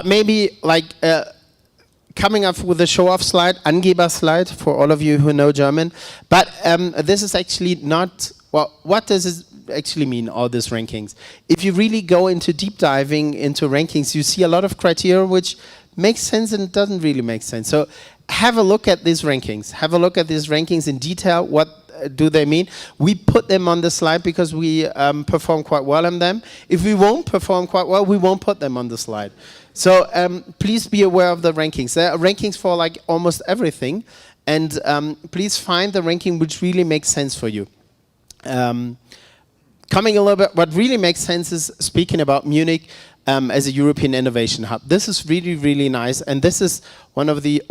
But maybe like coming up with a show-off slide, Angeber slide, for all of you who know German. But this is actually not, well, what does it actually mean, all these rankings? If you really go into deep diving into rankings, you see a lot of criteria which makes sense and doesn't really make sense. So have a look at these rankings. Have a look at these rankings in detail. What do they mean? We put them on the slide because we perform quite well on them. If we won't perform quite well, we won't put them on the slide. So please be aware of the rankings. There are rankings for like almost everything, and please find the ranking which really makes sense for you. Coming a little bit, what really makes sense is speaking about Munich as a European innovation hub. This is really, really nice, and this is one of the,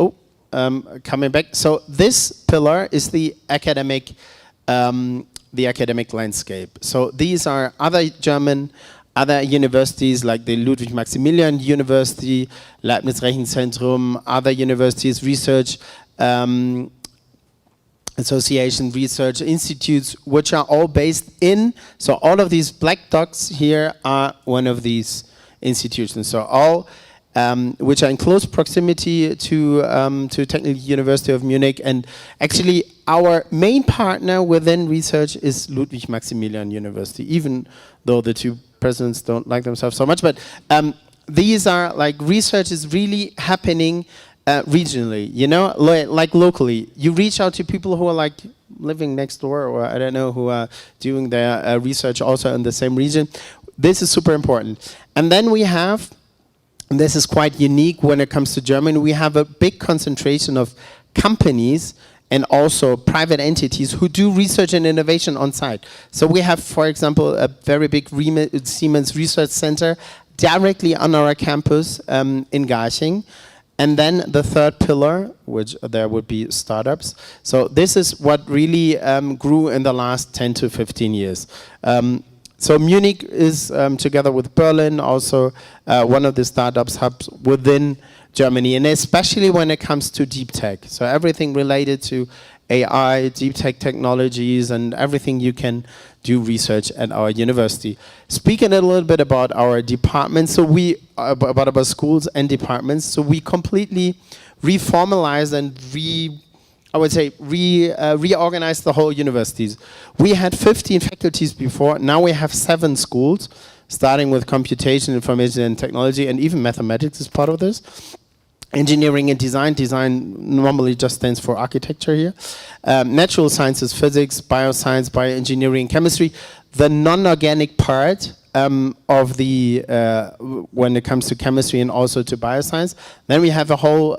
coming back. So this pillar is the academic landscape. So these are other universities like the Ludwig Maximilian University, Leibniz Rechenzentrum, other universities, research association, research institutes, which are all based in, so all of these black dots here are one of these institutions. So all which are in close proximity to Technical University of Munich, and actually our main partner within research is Ludwig Maximilian University, even though the two presidents don't like themselves so much. But these are like, research is really happening regionally, you know, like locally. You reach out to people who are like living next door, or I don't know, who are doing their research also in the same region. This is super important. And then we have, and this is quite unique when it comes to Germany, we have a big concentration of companies and also private entities who do research and innovation on site. So we have, for example, a very big Siemens Research Center directly on our campus in Garching. And then the third pillar, which there would be startups. So this is what really grew in the last 10 to 15 years. So Munich is, together with Berlin, also one of the startups hubs within Germany, and especially when it comes to deep tech. So everything related to AI, deep tech technologies, and everything you can do research at our university. Speaking a little bit about our departments, so about our schools and departments, so we completely reformalized and reorganized the whole universities. We had 15 faculties before, now we have 7 schools, starting with computation, information and technology, and even mathematics is part of this. Engineering and design. Design normally just stands for architecture here. Natural sciences, physics, bioscience, bioengineering, chemistry. The non-organic part of the, when it comes to chemistry and also to bioscience. Then we have a whole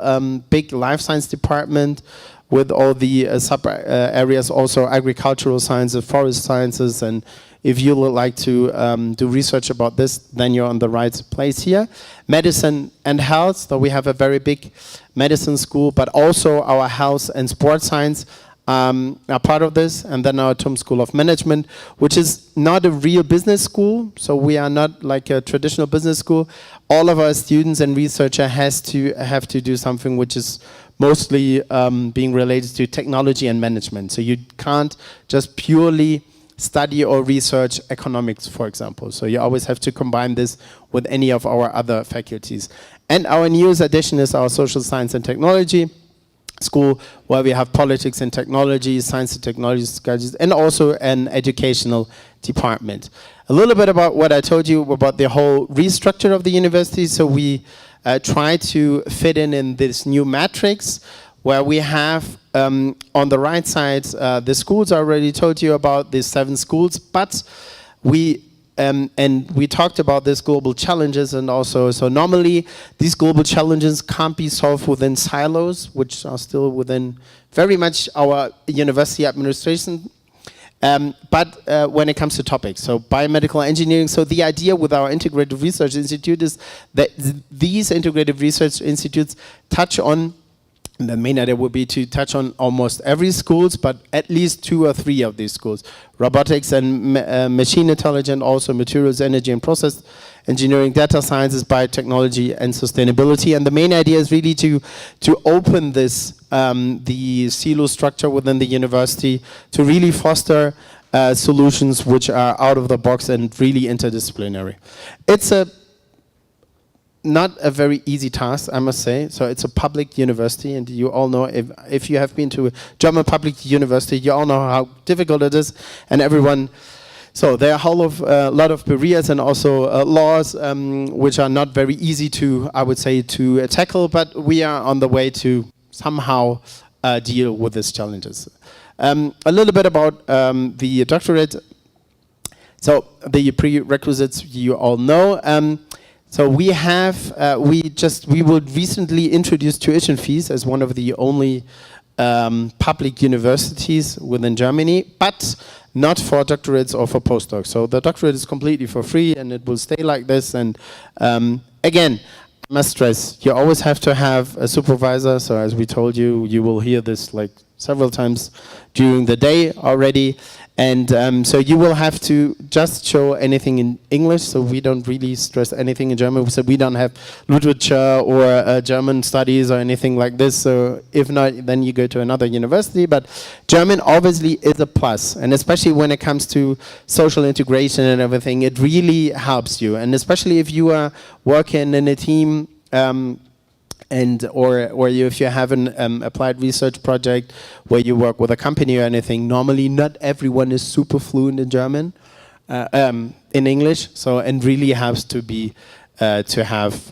big life science department with all the sub areas, also agricultural sciences, forest sciences, and if you would like to do research about this, then you're on the right place here. Medicine and health, so we have a very big medicine school, but also our health and sports science are part of this, and then our TUM School of Management, which is not a real business school, so we are not like a traditional business school. All of our students and researchers have to do something which is mostly being related to technology and management. So you can't just purely study or research economics, for example. So you always have to combine this with any of our other faculties. And our newest addition is our social science and technology school, where we have politics and technology, science and technology studies, and also an educational department. A little bit about what I told you about the whole restructure of the university. So we try to fit in this new matrix, where we have on the right side the schools. I already told you about these 7 schools, but we talked about these global challenges, and also, so normally these global challenges can't be solved within silos, which are still within very much our university administration, but when it comes to topics, so biomedical engineering. So the idea with our Integrated Research Institute is that these Integrated Research Institutes touch on, the main idea would be to touch on almost every schools, but at least 2 or 3 of these schools. Robotics and machine intelligence, also materials, energy and process engineering, data sciences, biotechnology and sustainability. And the main idea is really to open this, the silo structure within the university, to really foster solutions which are out of the box and really interdisciplinary. It's a not a very easy task, I must say. So it's a public university, and you all know, if you have been to a German public university, you all know how difficult it is, and everyone. So there are a lot of barriers and also laws which are not very easy to, I would say, to tackle, but we are on the way to somehow deal with these challenges. A little bit about the doctorate. So the prerequisites you all know. So we have, we will recently introduce tuition fees as one of the only public universities within Germany, but not for doctorates or for postdocs. So the doctorate is completely for free, and it will stay like this. And again, I must stress, you always have to have a supervisor. So as we told you, you will hear this like several times during the day already. And so you will have to just show anything in English, so we don't really stress anything in German. So we don't have literature or German studies or anything like this. So if not, then you go to another university. But German obviously is a plus, and especially when it comes to social integration and everything, it really helps you. And especially if you are working in a team, or if you have an applied research project where you work with a company or anything, normally not everyone is super fluent in German, in English. So, and really has to be to have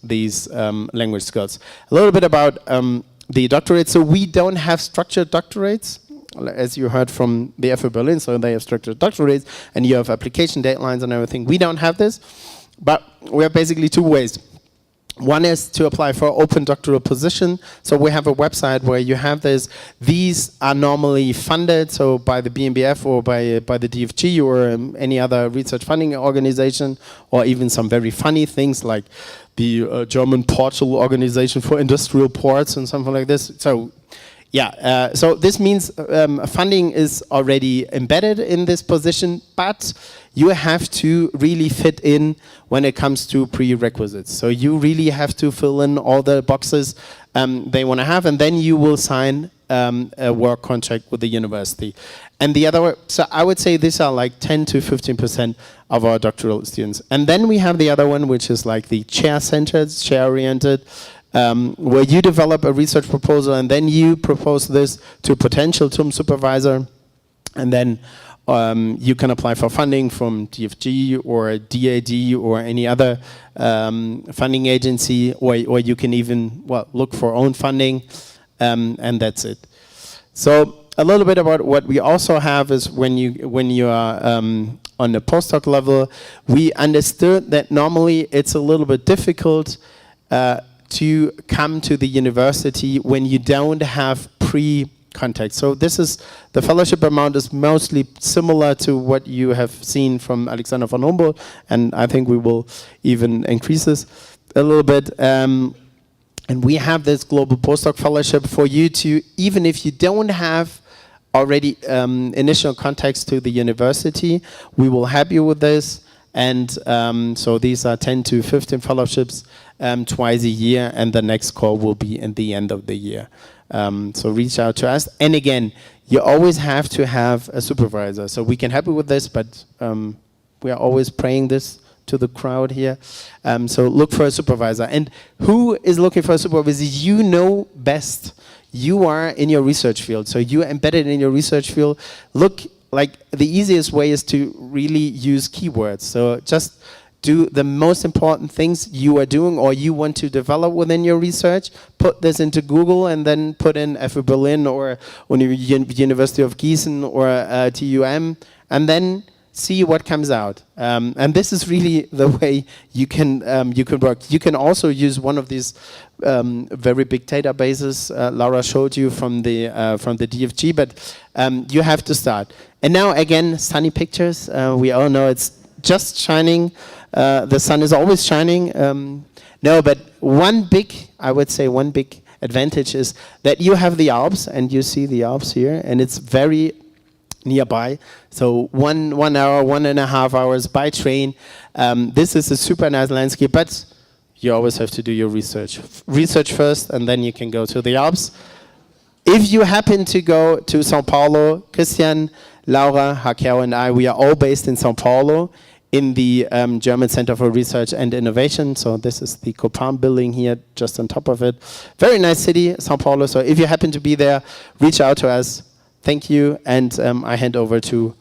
these language skills. A little bit about the doctorate. So we don't have structured doctorates, as you heard from the FU Berlin. So they have structured doctorates, and you have application deadlines and everything. We don't have this, but we have basically two ways. One is to apply for open doctoral position. So we have a website where you have this. These are normally funded, so by the BMBF or by the DFG or any other research funding organization, or even some very funny things like the German Portal Organization for Industrial Ports and something like this. So yeah, so this means funding is already embedded in this position, but you have to really fit in when it comes to prerequisites. So you really have to fill in all the boxes they want to have, and then you will sign a work contract with the university. And the other, so I would say these are like 10 to 15% of our doctoral students. And then we have the other one, which is like the chair-centered, chair-oriented, where you develop a research proposal and then you propose this to a potential TUM supervisor, and then you can apply for funding from DFG or DAAD or any other funding agency, or you can even look for own funding, and that's it. So a little bit about what we also have is when you are on the postdoc level, we understood that normally it's a little bit difficult to come to the university when you don't have pre-contact. So this is, the fellowship amount is mostly similar to what you have seen from Alexander von Humboldt, and I think we will even increase this a little bit. And we have this global postdoc fellowship for you to, even if you don't have already initial contacts to the university, we will help you with this. And so these are 10 to 15 fellowships twice a year, and the next call will be in the end of the year. So reach out to us. And again, you always have to have a supervisor. So we can help you with this, but we are always praying this to the crowd here. So look for a supervisor. And who is looking for a supervisor? You know best. You are in your research field. So you are embedded in your research field. Look, like the easiest way is to really use keywords. So just do the most important things you are doing or you want to develop within your research. Put this into Google and then put in FU Berlin or University of Gießen or TUM, and then see what comes out. And this is really the way you can work. You can also use one of these very big databases Laura showed you from the DFG, but you have to start. And now again, sunny pictures. We all know it's just shining. The sun is always shining. No, but I would say one big advantage is that you have the Alps, and you see the Alps here, and it's very nearby. So 1 hour, 1.5 hours by train. This is a super nice landscape, but you always have to do your research. Research first, and then you can go to the Alps. If you happen to go to Sao Paulo, Christian, Laura, Raquel, and I, we are all based in Sao Paulo. in the German Center for Research and Innovation. So this is the Copan building here, just on top of it. Very nice city, Sao Paulo. So if you happen to be there, reach out to us. Thank you, and I hand over to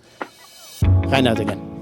Reinhard again.